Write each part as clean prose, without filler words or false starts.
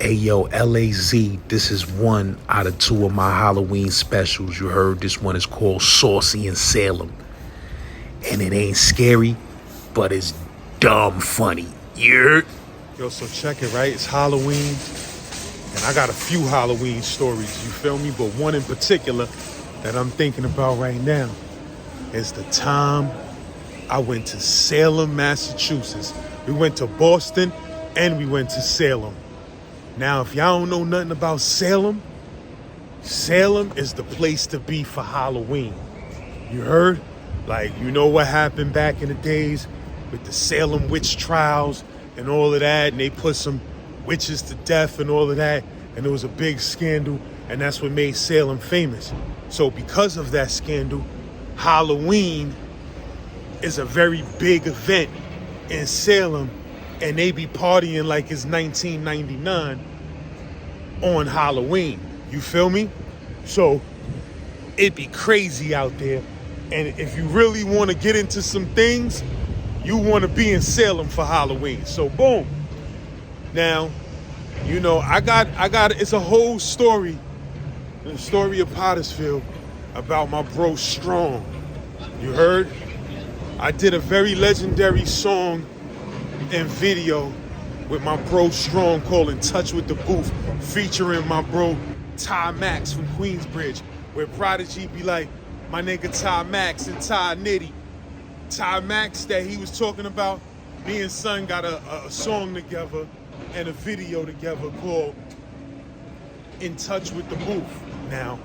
Hey yo, LAZ, this is one out of two of my Halloween specials. You heard this one is called Saucy in Salem. And it ain't scary, but it's dumb funny. Yeah. Yo, so check it, right? It's Halloween, and I got a few Halloween stories, you feel me? But one in particular that I'm thinking about right now is the time I went to Salem, Massachusetts. We went to Boston and we went to Salem. Now, if y'all don't know nothing about Salem, Salem is the place to be for Halloween. You heard? Like, you know what happened back in the days with the Salem witch trials and all of that, and they put some witches to death and all of that, and there was a big scandal, and that's what made Salem famous. So because of that scandal, Halloween is a very big event in Salem, and they be partying like it's 1999 on Halloween. You feel me? So it be crazy out there. And if you really want to get into some things, you want to be in Salem for Halloween. So boom. Now, you know, I got it's a whole story, the story of Pottersville about my bro Strong. You heard? I did a very legendary song and video with my bro Strong called In Touch with the Booth, featuring my bro Ty Max from Queensbridge, where Prodigy be like, my nigga Ty Max and Ty Nitty. Ty Max that he was talking about, me and Son got a song together and a video together called In Touch with the Booth. Now,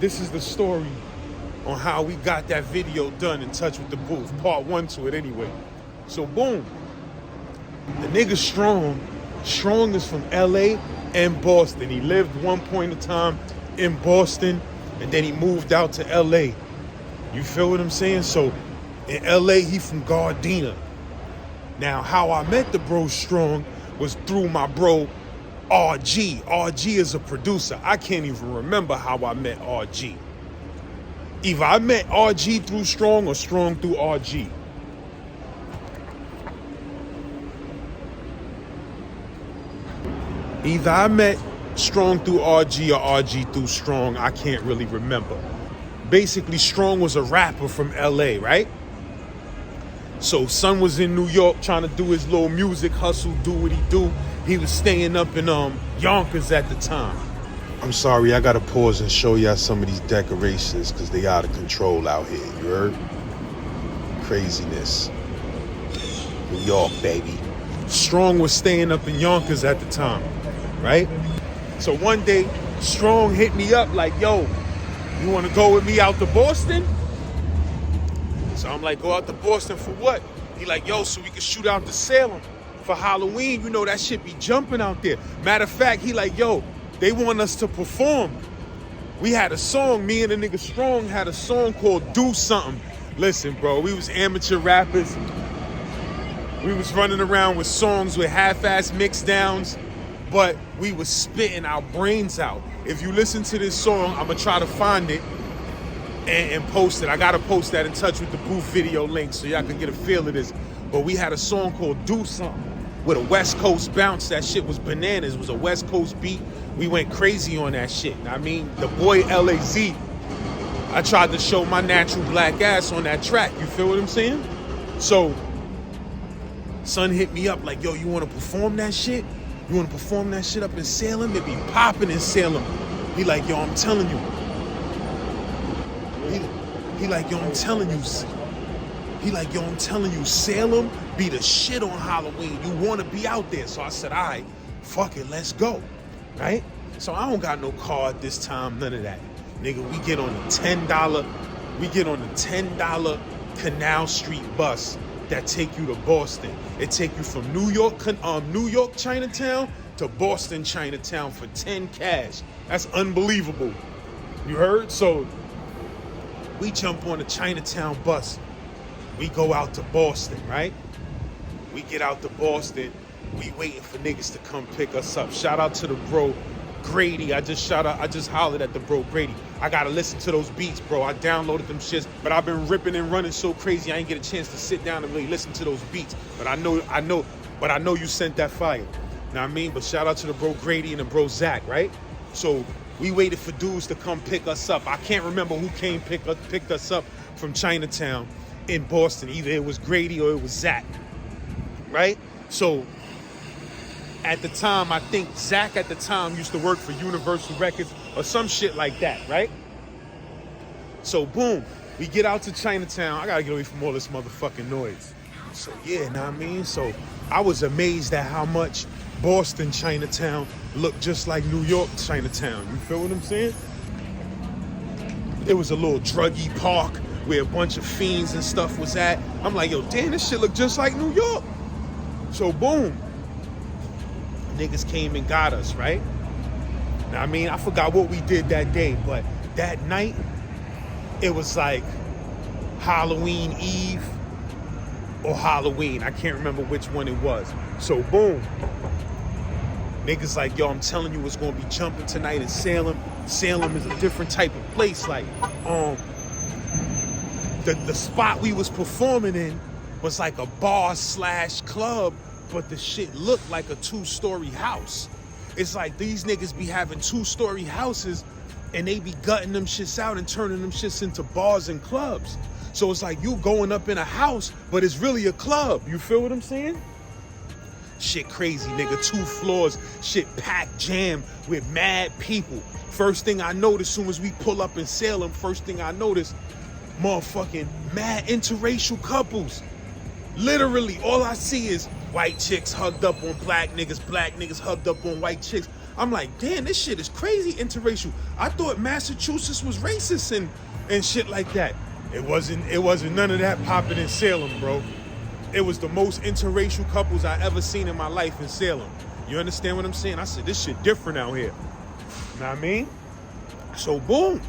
this is the story on how we got that video done, In Touch with the Booth, part one to it anyway. So boom, the nigga Strong is from LA and Boston. He lived one point in time in Boston, and then he moved out to LA. You feel what I'm saying? So in LA, he from Gardena. Now, how I met the bro Strong was through my bro RG. RG is a producer. I can't even remember how I met RG. Either I met RG through Strong or Strong through RG. Either I met Strong through RG or RG through Strong. I can't really remember. Basically, Strong was a rapper from LA, right? So Son was in New York trying to do his little music hustle, do what he do. He was staying up in Yonkers at the time. I'm sorry, I gotta pause and show y'all some of these decorations because they out of control out here, you heard? Craziness. New York, baby. Strong was staying up in Yonkers at the time, right? So one day, Strong hit me up like, yo, you want to go with me out to Boston? So I'm like, go out to Boston for what? He like, yo, so we can shoot out to Salem for Halloween. You know, that shit be jumping out there. Matter of fact, he like, yo, they want us to perform. We had a song, me and the nigga Strong had a song called Do Something. Listen, bro, we was amateur rappers. We was running around with songs with half-ass mix downs, but we was spitting our brains out. If you listen to this song, I'm gonna try to find it and post it. I gotta post that In Touch with the Booth video link so y'all can get a feel of this. But we had a song called Do Something with a West Coast bounce. That shit was bananas. It was a West Coast beat. We went crazy on that shit. I mean, the boy LAZ, I tried to show my natural black ass on that track. You feel what I'm saying? So, Son hit me up like, yo, you wanna perform that shit? You wanna perform that shit up in Salem? It be popping in Salem. He like, yo, I'm telling you. He like, yo, I'm telling you. He like, yo, I'm telling you, Salem be the shit on Halloween. You wanna be out there. So I said, all right, fuck it, let's go. Right? So I don't got no card this time, none of that. Nigga, we get on the $10 Canal Street bus that take you to Boston. It take you from New York Chinatown to Boston Chinatown for 10 cash. That's unbelievable. You heard? So we jump on the Chinatown bus. We go out to Boston, right? We get out to Boston. We waiting for niggas to come pick us up. Shout out to the bro Grady. I just hollered at the bro Grady. I gotta listen to those beats, bro. I downloaded them shits, but I've been ripping and running so crazy I ain't get a chance to sit down and really listen to those beats. But I know you sent that fire. Know what I mean? But shout out to the bro Grady and the bro Zach, right? So we waited for dudes to come pick us up. I can't remember who came picked us up from Chinatown in Boston. Either it was Grady or it was Zach, right? So at the time, I think Zach at the time used to work for Universal Records or some shit like that, right? So boom, we get out to Chinatown. I gotta get away from all this motherfucking noise. So yeah, know what I mean? So I was amazed at how much Boston Chinatown looked just like New York Chinatown. You feel what I'm saying? It was a little druggy park where a bunch of fiends and stuff was at. I'm like, yo, damn, this shit look just like New York. So boom, niggas came and got us, right? Now, I mean, I forgot what we did that day, but that night, it was like Halloween Eve or Halloween. I can't remember which one it was. So boom, niggas like, yo, I'm telling you, it's gonna be jumping tonight in Salem. Salem is a different type of place. Like, the spot we was performing in was like a bar / club, but the shit looked like a 2-story house. It's like these niggas be having 2-story houses and they be gutting them shits out and turning them shits into bars and clubs. So it's like you going up in a house, but it's really a club. You feel what I'm saying? Shit crazy, nigga. 2 floors, shit packed jam with mad people. First thing I noticed, soon as we pull up in Salem, first thing I noticed, motherfucking mad interracial couples. Literally, all I see is white chicks hugged up on black niggas hugged up on white chicks. I'm like, damn, this shit is crazy interracial. I thought Massachusetts was racist and shit like that. It wasn't none of that popping in Salem, bro. It was the most interracial couples I ever seen in my life in Salem. You understand what I'm saying? I said, this shit different out here. Know what I mean? So boom,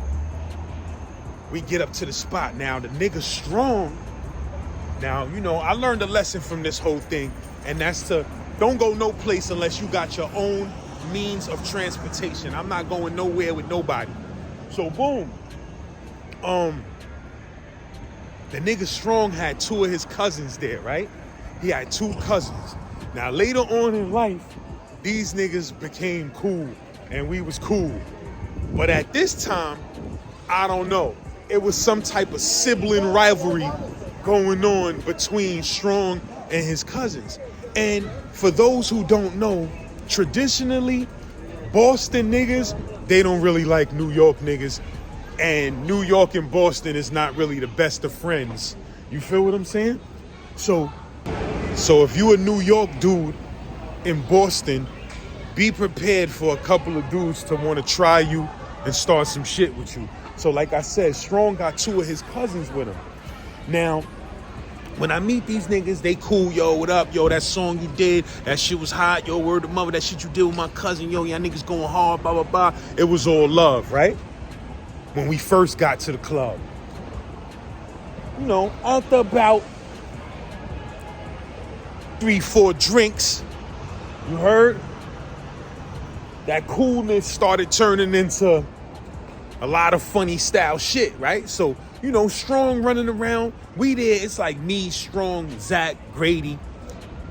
we get up to the spot. Now the nigga strong. Now, you know, I learned a lesson from this whole thing, and that's to don't go no place unless you got your own means of transportation. I'm not going nowhere with nobody. So boom, the nigga strong had 2 of his cousins there, right? He had 2 cousins. Now later on in life, these niggas became cool and we was cool. But at this time, I don't know. It was some type of sibling rivalry going on between Strong and his cousins. And for those who don't know, traditionally, Boston niggas, they don't really like New York niggas. And New York and Boston is not really the best of friends. You feel what I'm saying? So if you a New York dude in Boston, be prepared for a couple of dudes to want to try you and start some shit with you. So like I said, Strong got 2 of his cousins with him. Now, when I meet these niggas, they cool. Yo, what up? Yo, that song you did, that shit was hot. Yo, word to mother, that shit you did with my cousin. Yo, y'all niggas going hard, blah, blah, blah. It was all love, right? When we first got to the club. You know, after about 3-4 drinks, you heard? That coolness started turning into a lot of funny style shit, right? So, you know, Strong running around. We there, it's like me, Strong, Zach, Grady.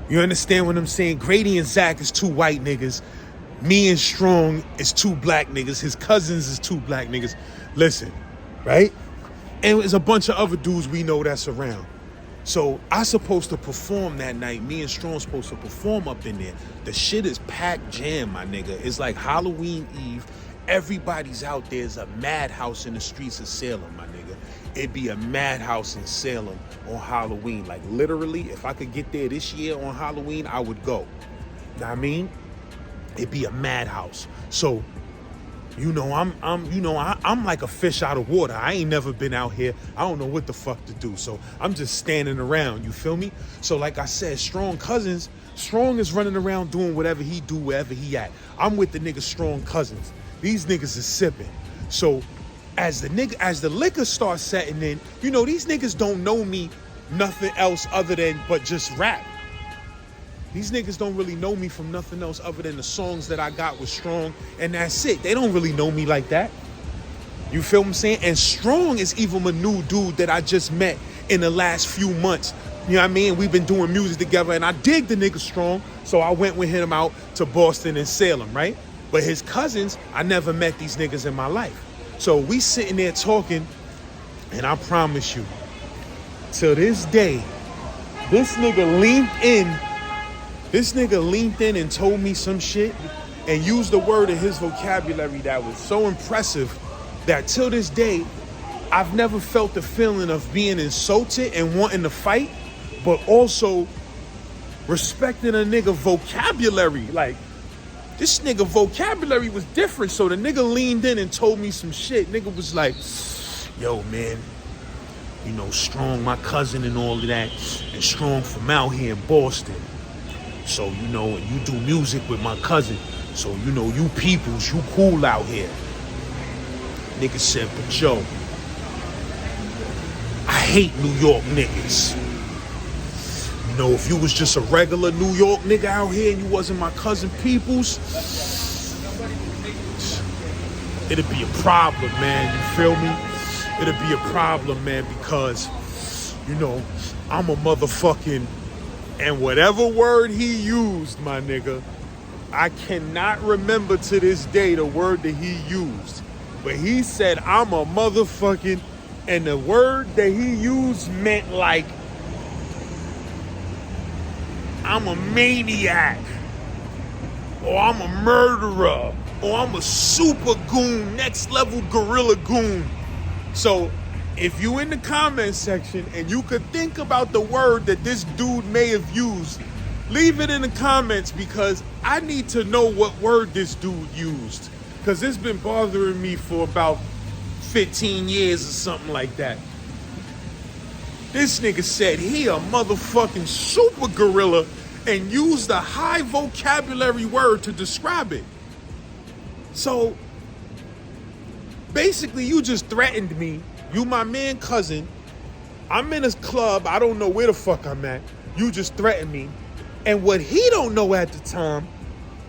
You understand what I'm saying? Grady and Zach is 2 white niggas. Me and Strong is 2 black niggas. His cousins is 2 black niggas. Listen, right? And there's a bunch of other dudes we know that's around. So I supposed to perform that night. Me and Strong supposed to perform up in there. The shit is packed jam, my nigga. It's like Halloween Eve. Everybody's out there. It's a madhouse in the streets of Salem, my nigga. It'd be a madhouse in Salem on Halloween. Like literally, if I could get there this year on Halloween, I would go. Know what I mean? It'd be a madhouse. So, you know, I'm like a fish out of water. I ain't never been out here. I don't know what the fuck to do. So I'm just standing around. You feel me? So like I said, Strong cousins. Strong is running around doing whatever he do wherever he at. I'm with the nigga Strong cousins. These niggas is sipping. So as the liquor starts setting in, you know, these niggas don't know me nothing else other than but just rap. These niggas don't really know me from nothing else other than the songs that I got with Strong, and that's it. They don't really know me like that. You feel what I'm saying? And Strong is even a new dude that I just met in the last few months You know what I mean? We've been doing music together, and I dig the nigga strong, so I went with him out to Boston and Salem, right? But his cousins, I never met these niggas in my life. So we sitting there talking, and I promise you, till this day, this nigga leaned in and told me some shit and used a word in his vocabulary that was so impressive that till this day, I've never felt the feeling of being insulted and wanting to fight, but also respecting a nigga vocabulary. Like, this nigga vocabulary was different. So the nigga leaned in and told me some shit. Nigga was like, yo, man, you know, Strong, my cousin and all of that, and Strong from out here in Boston. So, you know, and you do music with my cousin. So, you know, you peoples, you cool out here. Nigga said, but yo, I hate New York niggas. You know, if you was just a regular New York nigga out here and you wasn't my cousin peoples, it'd be a problem, man. You feel me? It'd be a problem, man, because, you know, I'm a motherfucking, and whatever word he used, my nigga, I cannot remember to this day the word that he used. But he said, I'm a motherfucking, and the word that he used meant like, I'm a maniac, or I'm a murderer, or I'm a super goon, next level gorilla goon. So if you in the comment section and you could think about the word that this dude may have used, leave it in the comments, because I need to know what word this dude used, because it's been bothering me for about 15 years or something like that. This nigga said he a motherfucking super gorilla and used a high vocabulary word to describe it. So basically you just threatened me. You my man cousin. I'm in a club. I don't know where the fuck I'm at. You just threatened me. And what he don't know at the time,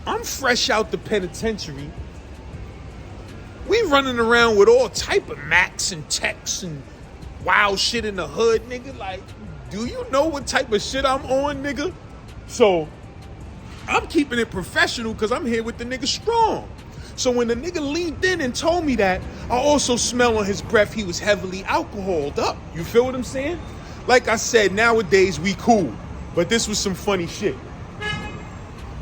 I'm fresh out the penitentiary. We running around with all type of Macs and techs and wild shit in the hood, nigga. Like, do you know what type of shit I'm on, nigga? So I'm keeping it professional because I'm here with the nigga Strong. So when the nigga leaned in and told me that, I also smell on his breath he was heavily alcoholed up. You feel what I'm saying? Like I said, nowadays we cool, but this was some funny shit.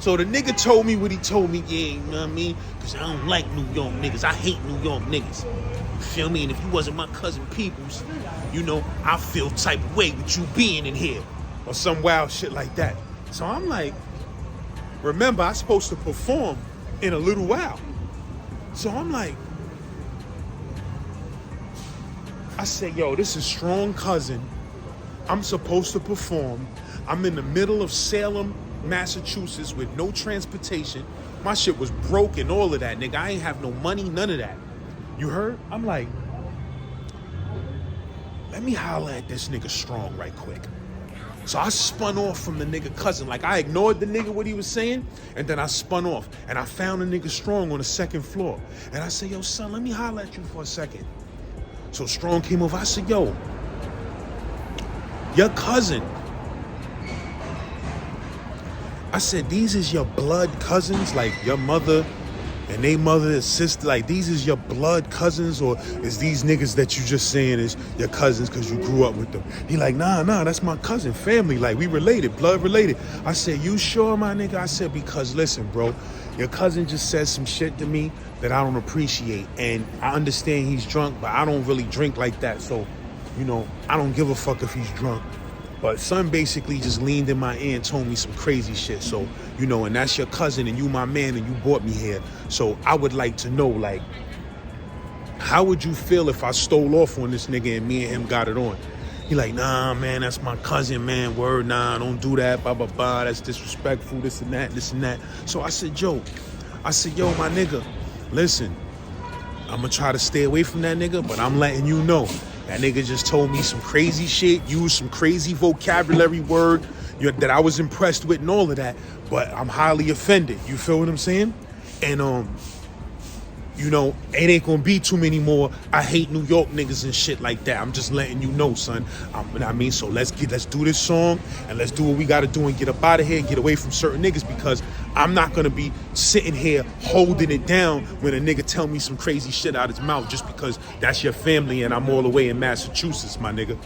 So the nigga told me what he told me, yeah, you know what I mean? Because I don't like New York niggas. I hate New York niggas. You feel me? And if you wasn't my cousin peoples, you know, I feel type of way with you being in here. Or some wild shit like that. So I'm like, remember, I'm supposed to perform in a little while. So I'm like, I said, yo, this is Strong cousin. I'm supposed to perform. I'm in the middle of Salem, Massachusetts with no transportation. My shit was broken, all of that, nigga. I ain't have no money, none of that. You heard? I'm like, let me holler at this nigga Strong right quick. So I spun off from the nigga cousin. Like, I ignored the nigga what he was saying, and then I spun off. And I found the nigga Strong on the second floor. And I said, yo, son, let me holler at you for a second. So Strong came over. I said, yo, your cousin. I said, these is your blood cousins, like your mother and they mother and sister, like these is your blood cousins, or is these niggas that you just saying is your cousins because you grew up with them? He like, nah, that's my cousin, family, like we related, blood related. I said, you sure, my nigga? I said, because listen, bro, your cousin just said some shit to me that I don't appreciate, and I understand he's drunk, but I don't really drink like that, so, you know, I don't give a fuck if he's drunk. But son basically just leaned in my ear and told me some crazy shit. So, you know, and that's your cousin and you my man and you brought me here. So I would like to know, like, how would you feel if I stole off on this nigga and me and him got it on? He like, nah, man, that's my cousin, man. Word, nah, don't do that, blah, blah, blah. That's disrespectful, this and that, this and that. So I said, yo, my nigga, listen, I'm gonna try to stay away from that nigga, but I'm letting you know. That nigga just told me some crazy shit, used some crazy vocabulary word that I was impressed with and all of that, but I'm highly offended. You feel what I'm saying? And You know, it ain't gonna be too many more I hate New York niggas and shit like that. I'm just letting you know, son. So let's do this song and let's do what we gotta do and get up out of here and get away from certain niggas, because I'm not gonna be sitting here holding it down when a nigga tell me some crazy shit out his mouth just because that's your family and I'm all the way in Massachusetts, my nigga.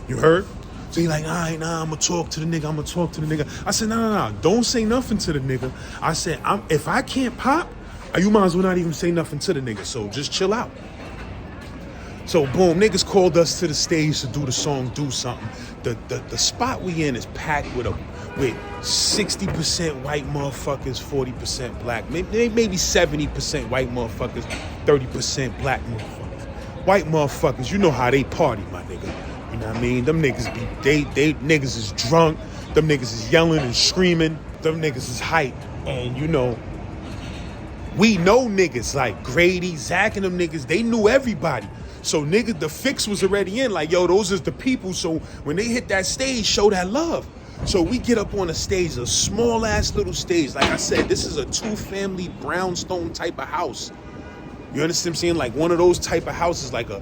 You heard? So he like, all right, nah, I'm gonna talk to the nigga. I said, nah, don't say nothing to the nigga. I said, if I can't pop, you might as well not even say nothing to the nigga, so just chill out. So boom, niggas called us to the stage to do the song, do something. The spot we in is packed with 60% white motherfuckers, 40% black, maybe 70% white motherfuckers, 30% black motherfuckers. White motherfuckers, you know how they party, my nigga. You know what I mean? Them niggas they niggas is drunk, them niggas is yelling and screaming, them niggas is hype, and you know, we know niggas like Grady, Zach, and them niggas, they knew everybody. So nigga, the fix was already in, like, yo, those is the people. So when they hit that stage, show that love. So we get up on a stage, a small ass little stage. Like I said, this is a 2-family brownstone type of house. You understand what I'm saying? Like one of those type of houses, like a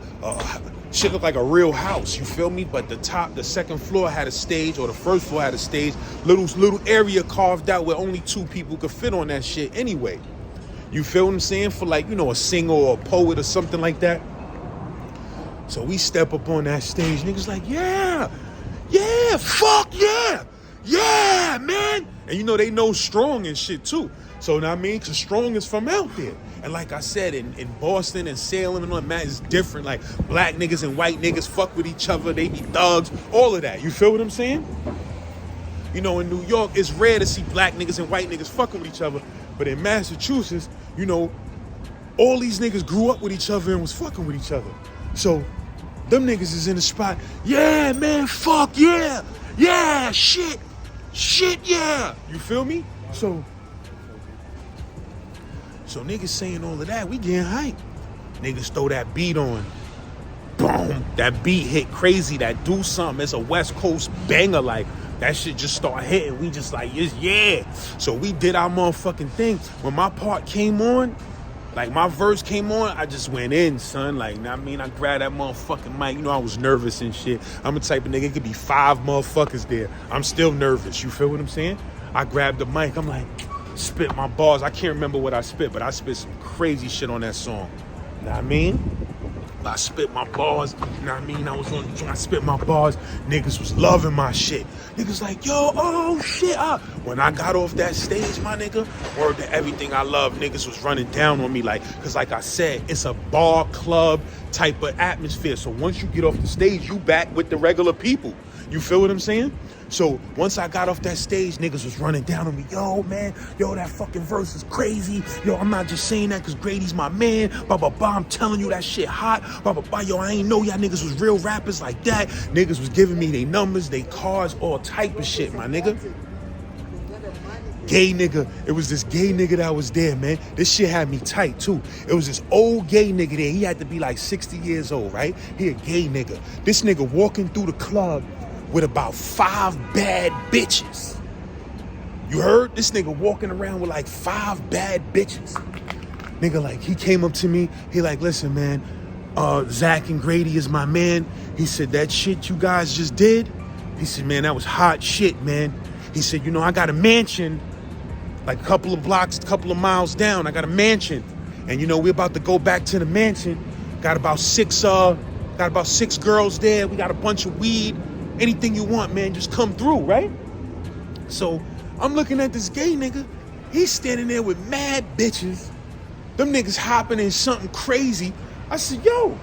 shit look like a real house, you feel me? But the second floor had a stage, or the first floor had a stage, little area carved out where only 2 people could fit on that shit anyway. You feel what I'm saying? For like, you know, a singer or a poet or something like that. So we step up on that stage. Niggas like, yeah, fuck yeah, man. And you know, they know Strong and shit too. So, you know what I mean? Because Strong is from out there. And like I said, in Boston and Salem and all that, it's different. Like black niggas and white niggas fuck with each other. They be thugs, all of that. You feel what I'm saying? You know, in New York, it's rare to see black niggas and white niggas fucking with each other. But in Massachusetts, you know, all these niggas grew up with each other and was fucking with each other. So them niggas is in the spot. Yeah, man, fuck yeah. Yeah, shit, yeah. You feel me? So niggas saying all of that, we getting hyped. Niggas throw that beat on. Boom, that beat hit crazy. That do something. It's a West Coast banger, like. That shit just start hitting. We just like, yeah. So we did our motherfucking thing. When my part came on, like my verse came on, I just went in, son. Like, you know what I mean? I grabbed that motherfucking mic. You know, I was nervous and shit. I'm the type of nigga, it could be 5 motherfuckers there. I'm still nervous. You feel what I'm saying? I grabbed the mic. I'm like, spit my bars. I can't remember what I spit, but I spit some crazy shit on that song. You know what I mean? I spit my bars, you know what I mean? I was on the I spit my bars. Niggas was loving my shit. Niggas like, yo, oh shit. When I got off that stage, my nigga, word to everything I love, niggas was running down on me, like, cause like I said, it's a bar club type of atmosphere. So once you get off the stage, you back with the regular people. You feel what I'm saying? So once I got off that stage, niggas was running down on me. Yo, man, yo, that fucking verse is crazy. Yo, I'm not just saying that because Grady's my man. Blah, blah, blah, I'm telling you that shit hot. Blah, blah, blah. Yo, I ain't know y'all niggas was real rappers like that. Niggas was giving me their numbers, their cards, all type of shit, my nigga. Gay nigga. It was this gay nigga that was there, man. This shit had me tight, too. It was this old gay nigga there. He had to be like 60 years old, right? He a gay nigga. This nigga walking through the club with about 5 bad bitches. You heard? This nigga walking around with like 5 bad bitches. Nigga, like, he came up to me. He like, listen, man, Zach and Grady is my man. He said, that shit you guys just did, he said, man, that was hot shit, man. He said, you know, I got a mansion like a couple of blocks, a couple of miles down. I got a mansion. And, you know, we're about to go back to the mansion. Got about 6 girls there. We got a bunch of weed. Anything you want, man, just come through, right? So I'm looking at this gay nigga. He's standing there with mad bitches. Them niggas hopping in something crazy. I said, yo,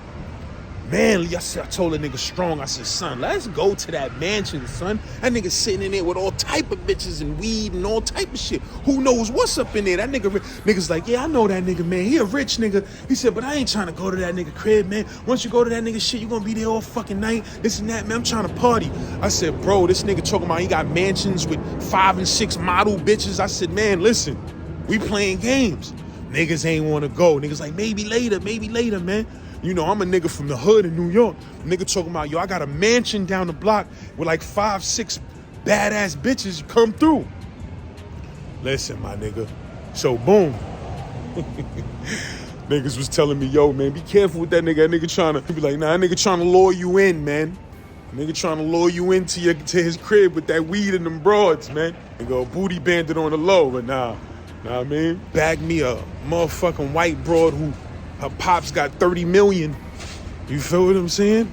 man, I told the nigga Strong, I said, son, let's go to that mansion, son. That nigga sitting in there with all type of bitches and weed and all type of shit. Who knows what's up in there? That nigga's like, yeah, I know that nigga, man. He a rich nigga. He said, but I ain't trying to go to that nigga crib, man. Once you go to that nigga shit, you gonna be there all fucking night, this and that, man. I'm trying to party. I said, bro, this nigga talking about he got mansions with 5 and 6 model bitches. I said, man, listen, we playing games. Niggas ain't want to go. Niggas like, maybe later, man. You know, I'm a nigga from the hood in New York. Nigga talking about, yo, I got a mansion down the block with like 5, 6 badass bitches come through. Listen, my nigga. So, boom. Niggas was telling me, yo, man, be careful with that nigga. That nigga trying to be like, nah, that nigga trying to lure you in, man. Nigga trying to lure you into his crib with that weed and them broads, man. Nigga, booty bandit on the low, but nah, I mean, bag me a motherfucking white broad who her pops got 30 million. You feel what I'm saying?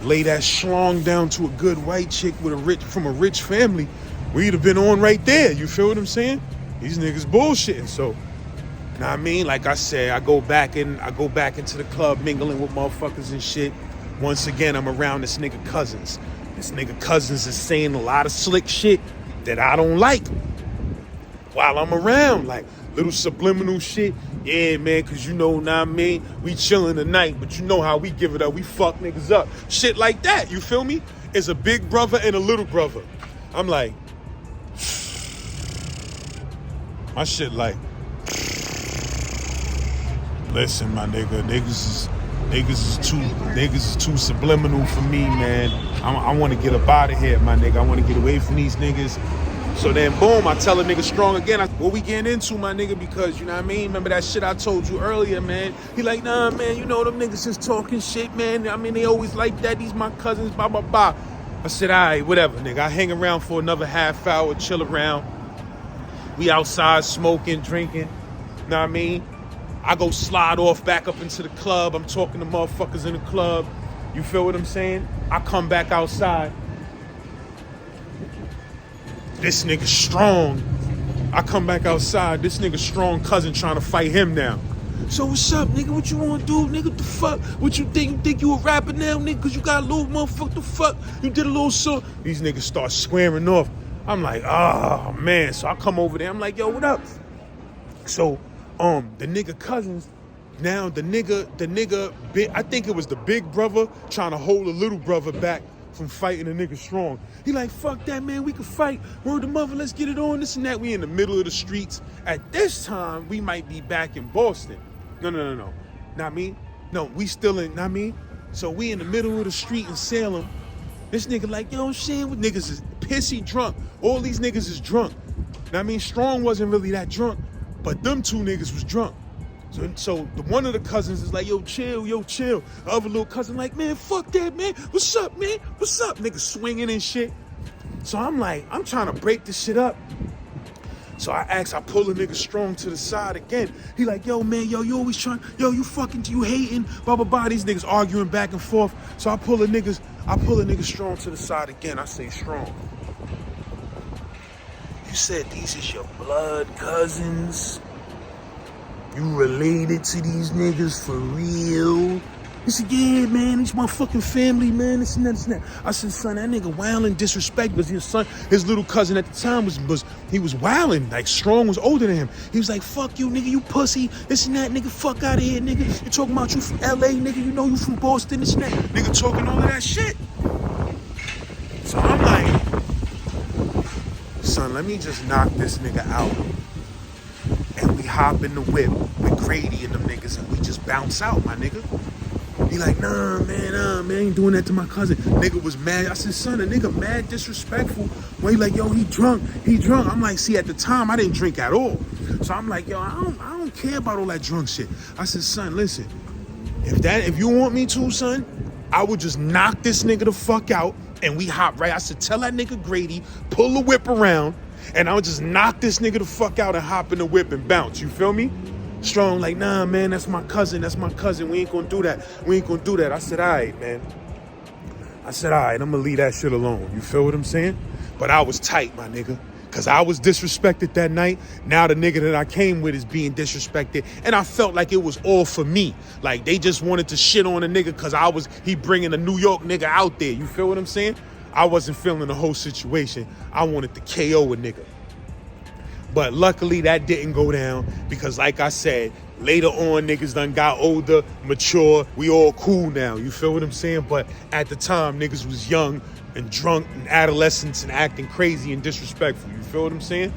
Lay that schlong down to a good white chick from a rich family. We'd have been on right there. You feel what I'm saying? These niggas bullshitting. So, know what I mean? Like I said, I go back into the club mingling with motherfuckers and shit. Once again, I'm around this nigga Cousins. This nigga Cousins is saying a lot of slick shit that I don't like while I'm around. Like little subliminal shit. Yeah, man, cause you know what I mean? We chilling tonight, but you know how we give it up. We fuck niggas up. Shit like that, you feel me? It's a big brother and a little brother. I'm like, my shit like, listen, my nigga, niggas is too subliminal for me, man. I want to get up out of here, my nigga. I want to get away from these niggas. So then, boom, I tell a nigga strong again. What we getting into, my nigga, because, you know what I mean? Remember that shit I told you earlier, man? He like, nah, man, you know them niggas just talking shit, man. I mean, they always like that. These my cousins, blah, blah, blah. I said, all right, whatever, nigga. I hang around for another half hour, chill around. We outside smoking, drinking, know what I mean? I go slide off back up into the club. I'm talking to motherfuckers in the club. You feel what I'm saying? I come back outside. This nigga strong. I come back outside. This nigga strong cousin trying to fight him now. So what's up, nigga? What you want to do, nigga? What the fuck? What you think? You think you a rapper now, nigga? Cause you got a little motherfucker. The fuck? You did a little so. These niggas start squaring off. I'm like, oh man. So I come over there. I'm like, yo, what up? So, the nigga Cousins. Now the nigga, I think it was the big brother trying to hold the little brother back from fighting a nigga strong. He like, fuck that, man, we can fight. Word to mother, let's get it on, this and that. We in the middle of the streets. At this time, we might be back in Boston. No. Not me. No, we still in, not me. So we in the middle of the street in Salem. This nigga like, yo, shit, what niggas is pissy drunk. All these niggas is drunk. Now, I mean, Strong wasn't really that drunk, but them two niggas was drunk. So one of the cousins is like, yo, chill. The other little cousin like, man, fuck that, man. What's up, man? What's up? Niggas swinging and shit. So I'm like, I'm trying to break this shit up. So I pull a nigga Strong to the side again. He like, yo, man, yo, you always trying, yo, you fucking, you hating, blah, blah, blah. These niggas arguing back and forth. So I pull a nigga Strong to the side again. I say, Strong, you said these is your blood cousins? You related to these niggas for real? He said, yeah, man, these my fucking family, man, this and that. I said, son, that nigga wilding disrespect, because his little cousin at the time was wilding, like Strong was older than him. He was like, fuck you, nigga, you pussy, this and that, nigga, fuck out of here, nigga. You talking about you from LA, nigga, you know you from Boston, this and that. Nigga talking all of that shit. So I'm like, son, let me just knock this nigga out. And we hop in the whip with Grady and them niggas and we just bounce out, my nigga. He like, nah, man, I ain't doing that to my cousin. Nigga was mad. I said, son, a nigga mad disrespectful. Well, he like, yo, he drunk. I'm like, see, at the time, I didn't drink at all. So I'm like, yo, I don't care about all that drunk shit. I said, son, listen, if you want me to, son, I would just knock this nigga the fuck out and we hop right. I said, tell that nigga Grady, pull the whip around, and I would just knock this nigga the fuck out and hop in the whip and bounce. You feel me? Strong like, nah, man, that's my cousin. We ain't gonna do that. I said, all right, man. I'm gonna leave that shit alone. You feel what I'm saying? But I was tight, my nigga. Cause I was disrespected that night. Now the nigga that I came with is being disrespected. And I felt like it was all for me. Like they just wanted to shit on a nigga cause he bringing a New York nigga out there. You feel what I'm saying? I wasn't feeling the whole situation. I wanted to KO a nigga. But luckily that didn't go down because like I said, later on niggas done got older, mature, we all cool now. You feel what I'm saying? But at the time niggas was young and drunk and adolescents and acting crazy and disrespectful. You feel what I'm saying?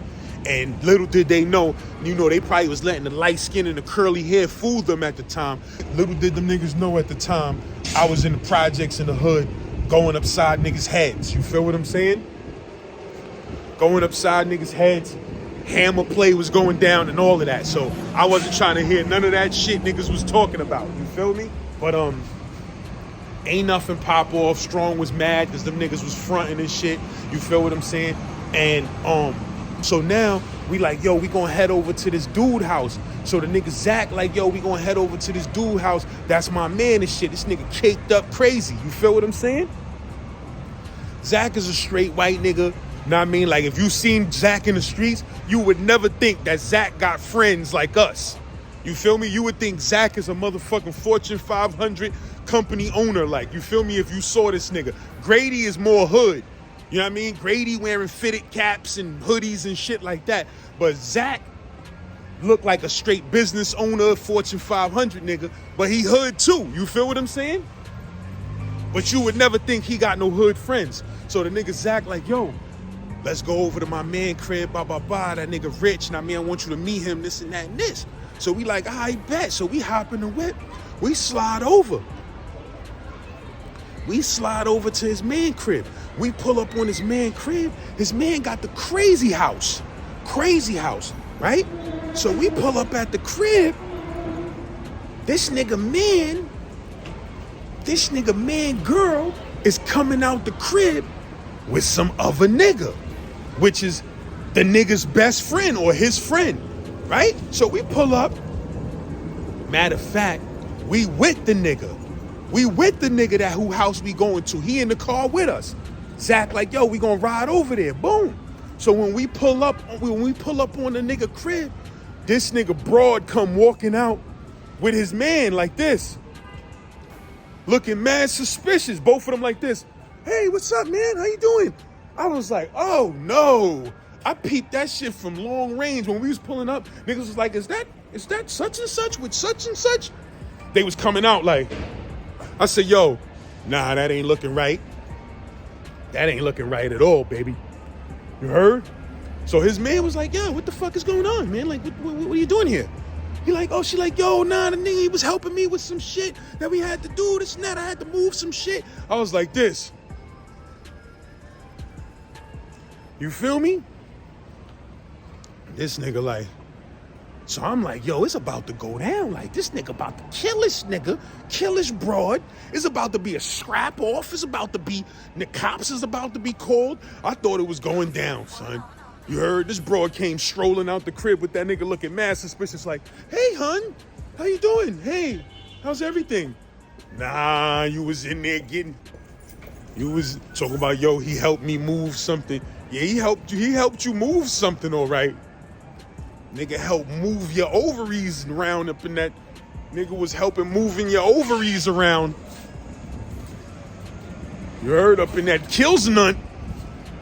And little did they know, they probably was letting the light skin and the curly hair fool them at the time. Little did them niggas know at the time I was in the projects in the hood going upside niggas' heads. You feel what I'm saying? Going upside niggas' heads, hammer play was going down and all of that. So I wasn't trying to hear none of that shit niggas was talking about. You feel me? But ain't nothing pop off. Strong was mad because them niggas was fronting and shit. You feel what I'm saying? And so now we like, yo, we gonna head over to this dude house. So the nigga Zach like, yo, we gonna head over to this dude house. That's my man and shit. This nigga caked up crazy. You feel what I'm saying? Zach is a straight white nigga. Know what I mean? Like, if you seen Zach in the streets, you would never think that Zach got friends like us. You feel me? You would think Zach is a motherfucking Fortune 500 company owner. Like, you feel me? If you saw this nigga. Grady is more hood. You know what I mean? Grady wearing fitted caps and hoodies and shit like that. But Zach looked like a straight business owner, Fortune 500 nigga. But he hood too. You feel what I'm saying? But you would never think he got no hood friends. So the nigga Zach like, yo, let's go over to my man crib, blah, blah, blah. That nigga rich, and I mean, I want you to meet him, this and that and this. So we like, I bet. So we hop in the whip. We slide over. We slide over to his man crib. We pull up on his man crib. His man got the crazy house. Crazy house, right? So we pull up at the crib. This nigga man girl is coming out the crib with some other nigga, which is the nigga's best friend or his friend, right? So we pull up. Matter of fact, we with the nigga. We with the nigga that who house we going to. He in the car with us. Zach like, yo, we gonna ride over there. Boom. So when we pull up on the nigga crib, this nigga broad come walking out with his man like this. Looking mad suspicious. Both of them like this. Hey, what's up, man? How you doing? I was like, oh no. I peeped that shit from long range. When we was pulling up, niggas was like, is that such and such with such and such? They was coming out like, I said, yo, nah, that ain't looking right. That ain't looking right at all, baby. You heard? So his man was like, yo, what the fuck is going on, man? Like, what are you doing here? He like, oh, she like, yo, nah, the nigga, he was helping me with some shit that we had to do, this and that. I had to move some shit. I was like this. You feel me? This nigga like, so I'm like, yo, it's about to go down. Like, this nigga about to kill this nigga, kill his broad. It's about to be a scrap off. It's about to be, the cops is about to be called. I thought it was going down, son. You heard? This broad came strolling out the crib with that nigga looking mad suspicious like, hey, hun, how you doing? Hey, how's everything? Nah, you was in there you was talking about, yo, he helped me move something. Yeah, he helped you move something, all right. Nigga helped move your ovaries around up in that. Nigga was helping moving your ovaries around. You heard? Up in that kills nut.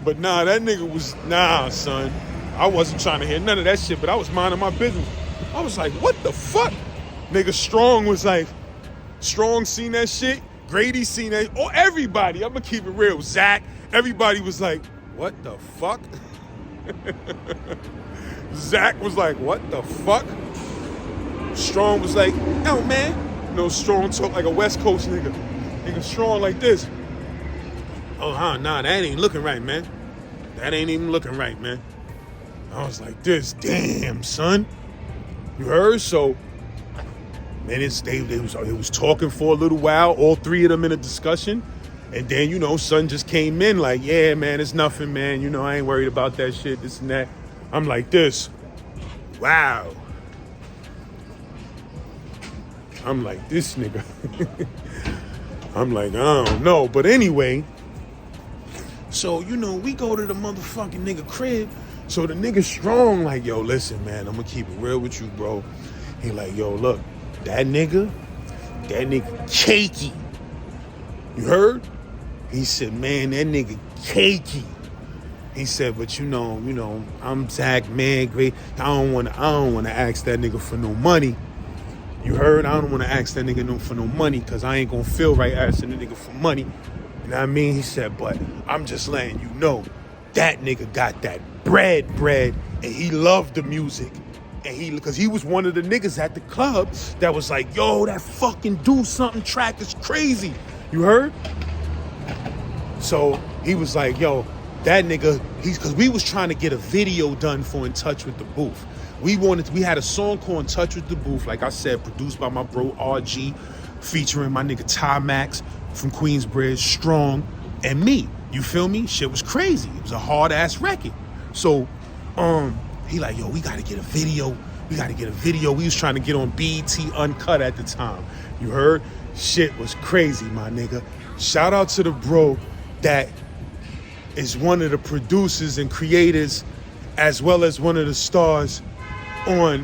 But nah, that nigga was, nah, son. I wasn't trying to hear none of that shit, but I was minding my business. I was like, what the fuck? Nigga Strong was like, Strong seen that shit. Grady seen that. Oh, everybody. I'm gonna keep it real. Zach, everybody was like, what the fuck? Zach was like, what the fuck? Strong was like, yo, man. You know, Strong talk like a West Coast nigga. Nigga Strong like this. Oh, nah, that ain't looking right, man. That ain't even looking right, man. I was like this, damn, son. You heard? So, man, they was talking for a little while, all three of them in a discussion. And then, you know, son just came in like, yeah, man, it's nothing, man. You know, I ain't worried about that shit, this and that. I'm like this. Wow. I'm like this nigga. I'm like, I don't know. But anyway, so, you know, we go to the motherfucking nigga crib. So the nigga Strong like, yo, listen, man, I'm gonna keep it real with you, bro. He like, yo, look, that nigga cakey. You heard? He said, man, that nigga cakey. He said, but you know, I'm Zach, man, great. I don't wanna ask that nigga for no money. You heard? I don't wanna ask that nigga for no money, cause I ain't gonna feel right asking the nigga for money. You know what I mean? He said, but I'm just letting you know, that nigga got that bread, and he loved the music. And because he was one of the niggas at the club that was like, yo, that fucking Do Something track is crazy. You heard? So he was like, yo, that nigga, cause we was trying to get a video done for In Touch with the Booth. We had a song called In Touch with the Booth, like I said, produced by my bro RG, featuring my nigga Ty Max from Queensbridge, Strong, and me. You feel me? Shit was crazy. It was a hard ass record. So, he like, yo, we gotta get a video. We was trying to get on BET Uncut at the time. You heard? Shit was crazy, my nigga. Shout out to the bro that is one of the producers and creators, as well as one of the stars on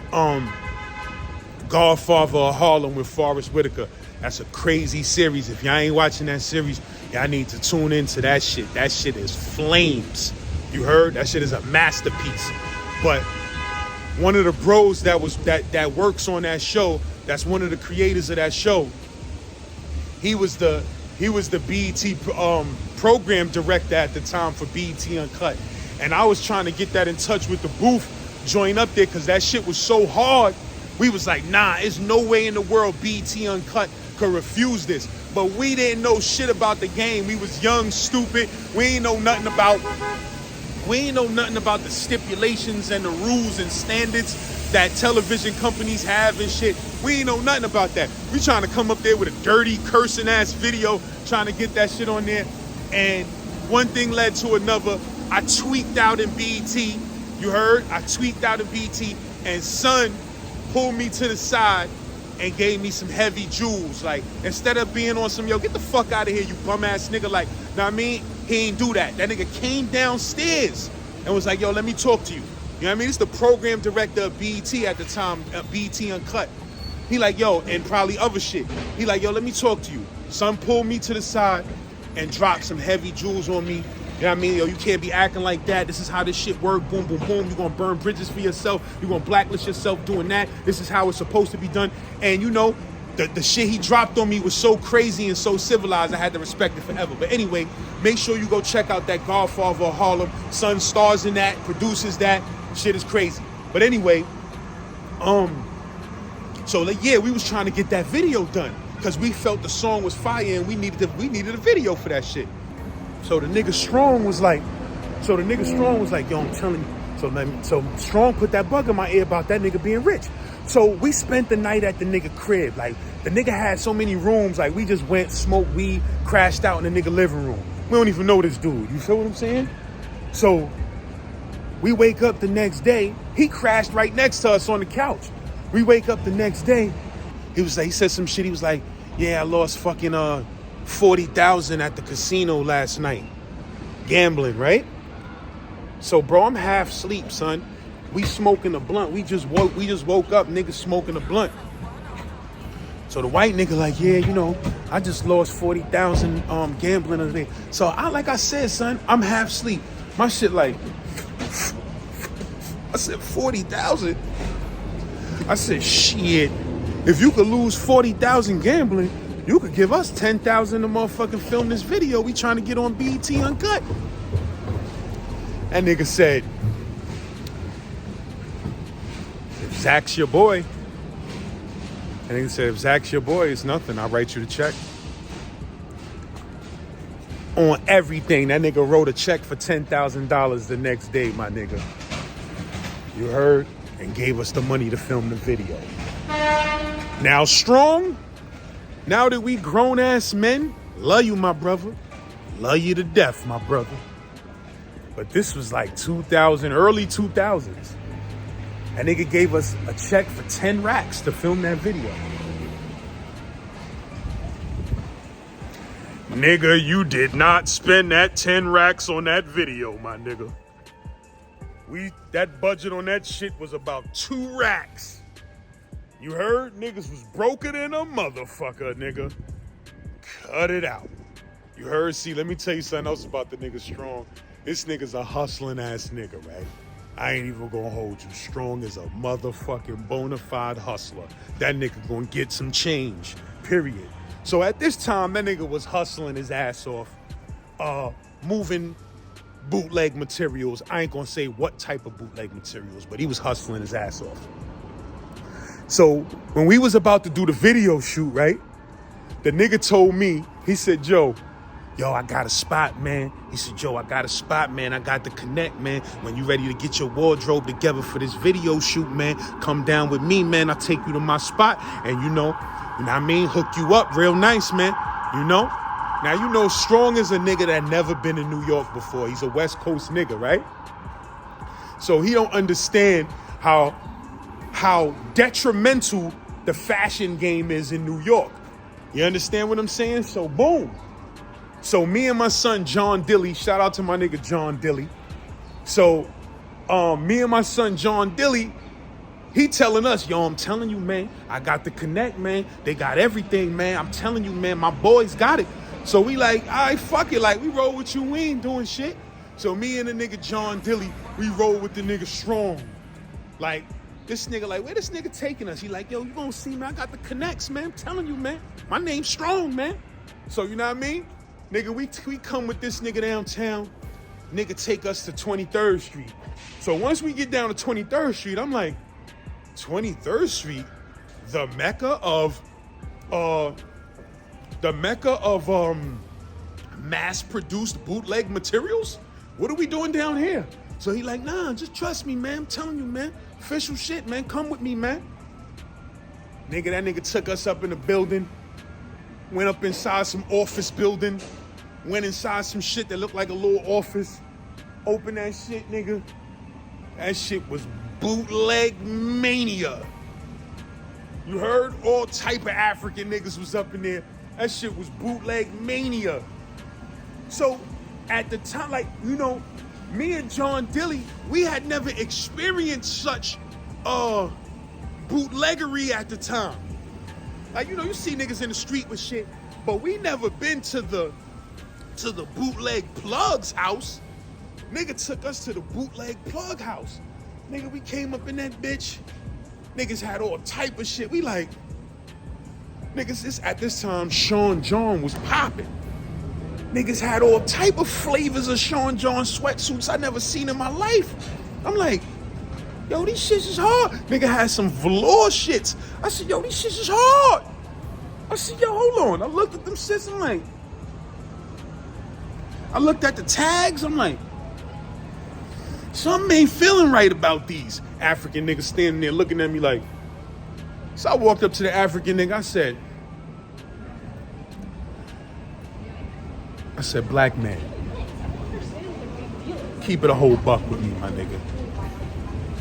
Godfather of Harlem with Forrest Whitaker. That's a crazy series. If y'all ain't watching that series, y'all need to tune into that shit. That shit is flames. You heard? That shit is a masterpiece. But one of the bros that works on that show, that's one of the creators of that show, he was the BET program director at the time for BET Uncut. And I was trying to get that In Touch with the Booth join up there because that shit was so hard. We was like, nah, there's no way in the world BET Uncut could refuse this. But we didn't know shit about the game. We was young, stupid. We ain't know nothing about the stipulations and the rules and standards that television companies have and shit. We ain't know nothing about that. We trying to come up there with a dirty, cursing ass video, trying to get that shit on there. And one thing led to another. I tweaked out in BET. You heard? I tweaked out in BET, and son pulled me to the side and gave me some heavy jewels. Like, instead of being on some, yo, get the fuck out of here, you bum ass nigga. Like, know what I mean? He ain't do that. That nigga came downstairs and was like, yo, let me talk to you. You know what I mean? It's the program director of BET at the time, BET Uncut. He like, yo, and probably other shit. He like, yo, let me talk to you. Son pulled me to the side and dropped some heavy jewels on me. You know what I mean? Yo, you can't be acting like that. This is how this shit work. Boom, boom, boom. You're going to burn bridges for yourself. You're going to blacklist yourself doing that. This is how it's supposed to be done. And you know, the shit he dropped on me was so crazy and so civilized, I had to respect it forever. But anyway, make sure you go check out that Godfather of Harlem. Son stars in that, produces that. Shit is crazy. But anyway, so like, yeah, we was trying to get that video done because we felt the song was fire and we needed a video for that shit. So the nigga Strong was like, yo, I'm telling you. So Strong put that bug in my ear about that nigga being rich. So we spent the night at the nigga crib. Like, the nigga had so many rooms. Like, we just went, smoked weed, crashed out in the nigga living room. We don't even know this dude. You feel what I'm saying? So we wake up the next day. He crashed right next to us on the couch. We wake up the next day. He said some shit. He was like, yeah, I lost fucking $40,000 at the casino last night. Gambling, right? So, bro, I'm half asleep, son. We smoking a blunt. We just woke up, niggas smoking a blunt. So the white nigga like, yeah, you know, I just lost 40,000 gambling today. So like I said, son, I'm half asleep. My shit like, I said 40,000. I said, shit. If you could lose 40,000 gambling, you could give us 10,000 to motherfucking film this video. We trying to get on BET Uncut. That nigga said, if Zach's your boy. And nigga said, if Zach's your boy, it's nothing. I'll write you the check. On everything. That nigga wrote a check for $10,000 the next day, my nigga. You heard? And gave us the money to film the video. Now, Strong, now that we grown-ass men, love you, my brother. Love you to death, my brother. But this was like 2000, early 2000s. That nigga gave us a check for 10 racks to film that video. Nigga, you did not spend that 10 racks on that video, my nigga. That budget on that shit was about 2 racks. You heard? Niggas was broker than a motherfucker, nigga. Cut it out. You heard? See, let me tell you something else about the nigga Strong. This nigga's a hustling ass nigga, right? I ain't even gonna hold you. Strong is a motherfucking bona fide hustler. That nigga gonna get some change, period. So at this time, that nigga was hustling his ass off, moving bootleg materials. I ain't gonna say what type of bootleg materials, but he was hustling his ass off. So when we was about to do the video shoot, right? The nigga told me, he said, Joe, yo, I got a spot, man. He said, yo, I got a spot, man. I got the connect, man. When you ready to get your wardrobe together for this video shoot, man, come down with me, man. I'll take you to my spot and, you know what I mean? Hook you up real nice, man. You know? Now, you know, Strong is a nigga that never been in New York before. He's a West Coast nigga, right? So he don't understand how detrimental the fashion game is in New York. You understand what I'm saying? So boom. So me and my son, John Dilly, shout out to my nigga, John Dilly. So me and my son, John Dilly, he telling us, yo, I'm telling you, man, I got the connect, man. They got everything, man. I'm telling you, man, my boys got it. So we like, all right, fuck it. Like, we roll with you, we ain't doing shit. So me and the nigga, John Dilly, we roll with the nigga Strong. Like, this nigga, like, where this nigga taking us? He like, yo, you gonna see, man, I got the connects, man. I'm telling you, man. My name's Strong, man. So, you know what I mean? Nigga, we come with this nigga downtown. Nigga take us to 23rd Street. So once we get down to 23rd Street, I'm like, 23rd Street, the mecca of mass-produced bootleg materials? What are we doing down here? So he like, nah, just trust me, man. I'm telling you, man. Official shit, man. Come with me, man. Nigga, that nigga took us up in the building, went up inside some office building, went inside some shit that looked like a little office, opened that shit, nigga. That shit was bootleg mania. You heard? All type of African niggas was up in there. That shit was bootleg mania. So at the time, like, you know, me and John Dilly, we had never experienced such bootleggery at the time. Like, you know, you see niggas in the street with shit, but we never been to the bootleg plug's house. Nigga took us to the bootleg plug house. Nigga, we came up in that bitch. Niggas had all type of shit. We like, niggas, at this time, Sean John was popping. Niggas had all type of flavors of Sean John sweatsuits I never seen in my life. I'm like, yo, these shits is hard. Nigga had some velour shits. I said, yo, these shits is hard. I said, yo, hold on. I looked at them shits, I'm like, I looked at the tags, I'm like, something ain't feeling right about these. African niggas standing there looking at me like, so I walked up to the African nigga, I said, black man, keep it a whole buck with me, my nigga.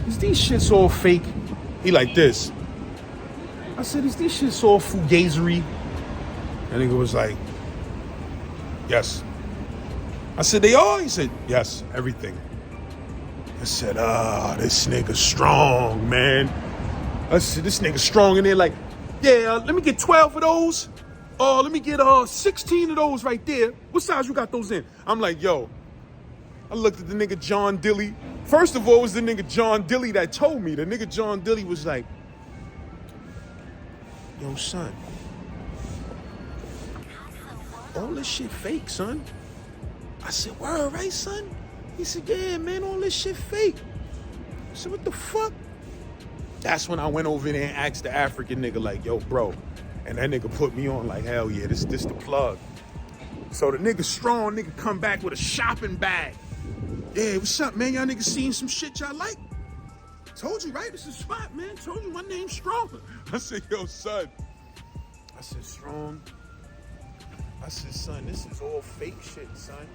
Is these shits all fake? He like this. I said, is these shits all fugazery? That nigga was like, yes. I said, they are? He said, yes, everything. I said, this nigga Strong, man. I said, this nigga Strong. And they're like, yeah, let me get 12 of those. Let me get 16 of those right there. What size you got those in? I'm like, yo. I looked at the nigga John Dilly. First of all, it was the nigga John Dilly that told me. The nigga John Dilly was like, yo, son. All this shit fake, son. I said, word, right, son? He said, yeah, man, all this shit fake. I said, what the fuck? That's when I went over there and asked the African nigga, like, yo, bro. And that nigga put me on like, hell yeah, this the plug. So the nigga Strong, nigga come back with a shopping bag. Yeah, what's up, man? Y'all niggas seen some shit y'all like? Told you, right? This is spot, man. Told you my name's Strong. I said, yo, son. I said, Strong. I said, son, this is all fake shit, son.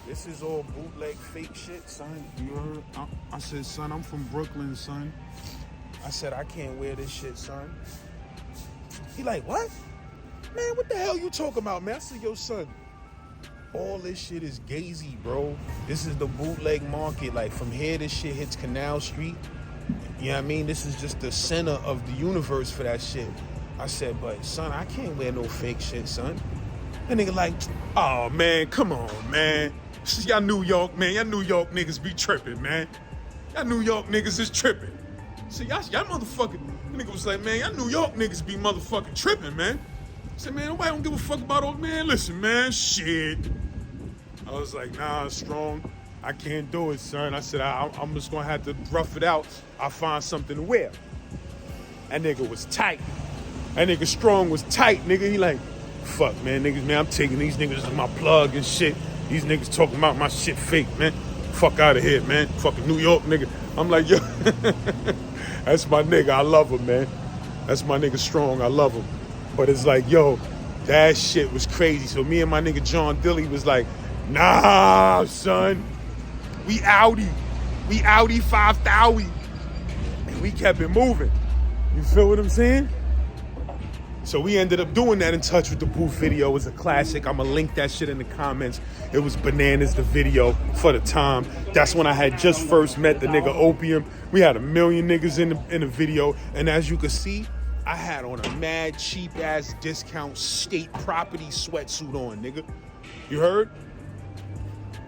This is all bootleg fake shit, son. You heard? I said, son, I'm from Brooklyn, son. I said, I can't wear this shit, son. He like, what? Man, what the hell you talking about, man? I said, yo, son, all this shit is gazy, bro. This is the bootleg market. Like, from here, this shit hits Canal Street. You know what I mean? This is just the center of the universe for that shit. I said, but, son, I can't wear no fake shit, son. That nigga like, oh, man, come on, man. Y'all New York, man. Y'all New York niggas be tripping, man. Y'all New York niggas is tripping. See, y'all motherfucking, the nigga was like, man, y'all New York niggas be motherfucking tripping, man. I said, man, nobody don't give a fuck about old man. Listen, man, shit. I was like, nah, Strong, I can't do it, son. I said, I'm just gonna have to rough it out. I'll find something to wear. That nigga was tight. That nigga Strong was tight, nigga. He like, fuck, man. Niggas, man, I'm taking these niggas as my plug and shit. These niggas talking about my shit fake, man. Fuck out of here, man. Fucking New York nigga. I'm like, yo, that's my nigga. I love him, man. That's my nigga Strong. I love him. But it's like, yo, that shit was crazy. So me and my nigga John Dilly was like, nah, son. We Audi 5,000. And we kept it moving. You feel what I'm saying? So we ended up doing that In Touch with the Booth video. It was a classic. I'm gonna link that shit in the comments. It was bananas, the video, for the time. That's when I had just first met the nigga Opium. We had 1 million niggas in the video. And as you can see, I had on a mad cheap ass discount state property sweatsuit on, nigga. You heard?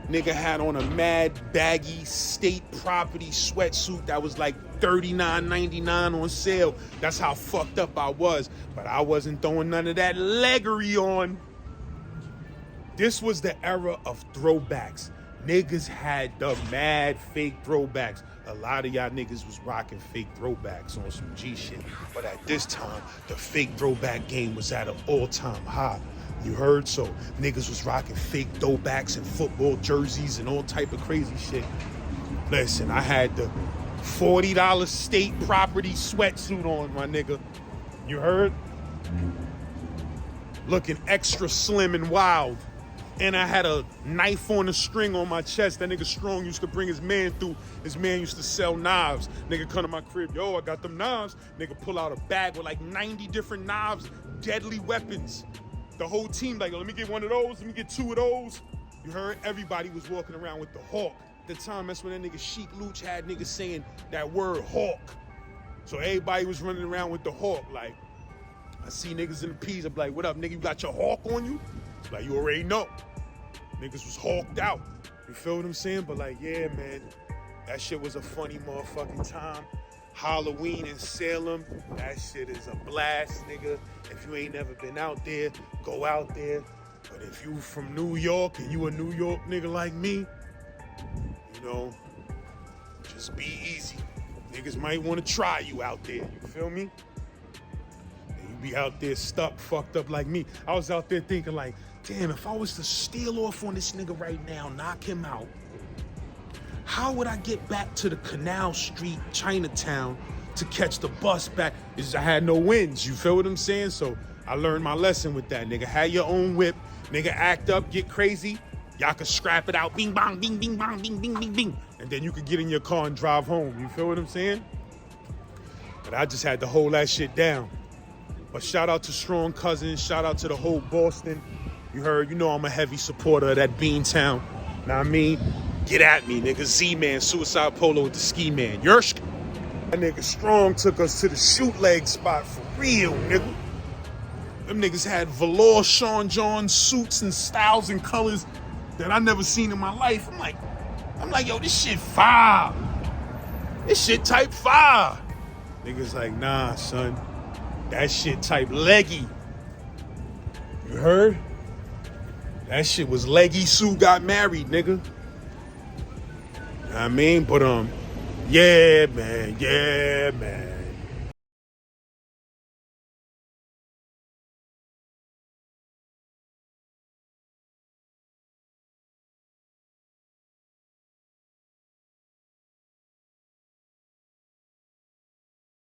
Nigga had on a mad baggy state property sweatsuit that was like $39.99 on sale. That's how fucked up I was. But I wasn't throwing none of that leggery on. This was the era of throwbacks. Niggas had the mad fake throwbacks. A lot of y'all niggas was rocking fake throwbacks on some G shit. But at this time, the fake throwback game was at an all-time high. You heard? So niggas was rocking fake throwbacks and football jerseys and all type of crazy shit. Listen, I had the $40 state property sweatsuit on, my nigga. You heard? Looking extra slim and wild. And I had a knife on a string on my chest. That nigga Strong used to bring his man through. His man used to sell knives. Nigga come to my crib, yo, I got them knives. Nigga pull out a bag with like 90 different knives, deadly weapons. The whole team like, yo, let me get one of those, let me get 2 of those. You heard? Everybody was walking around with the hawk. At the time, that's when that nigga Sheik Luch had niggas saying that word hawk. So everybody was running around with the hawk. Like, I see niggas in the P's, I'm like, what up, nigga, you got your hawk on you? Like, you already know. Niggas was hawked out. You feel what I'm saying? But like, yeah, man, that shit was a funny motherfucking time. Halloween in Salem, that shit is a blast, nigga. If you ain't never been out there, go out there. But if you from New York and you a New York nigga like me, you know, just be easy. Niggas might want to try you out there, you feel me? And you be out there stuck, fucked up like me. I was out there thinking like, damn, if I was to steal off on this nigga right now, knock him out, how would I get back to the Canal Street, Chinatown, to catch the bus back? Is I had no wins, you feel what I'm saying? So I learned my lesson with that, nigga. Have your own whip, nigga, act up, get crazy. Y'all can scrap it out, bing, bong, bing, bing, bong, bing, bing, bing, bing. And then you could get in your car and drive home, you feel what I'm saying? But I just had to hold that shit down. But shout out to Strong Cousins, shout out to the whole Boston. You heard, you know I'm a heavy supporter of that Beantown. Know what I mean? Get at me, nigga. Z-Man, Suicide Polo with the Ski Man. Yersk. That nigga Strong took us to the shoot leg spot for real, nigga. Them niggas had velour Sean John suits and styles and colors that I never seen in my life. I'm like, yo, this shit fire. This shit type fire. Niggas like, nah, son. That shit type leggy. You heard? That shit was leggy. Sue got married, nigga. You know what I mean? But, yeah, man.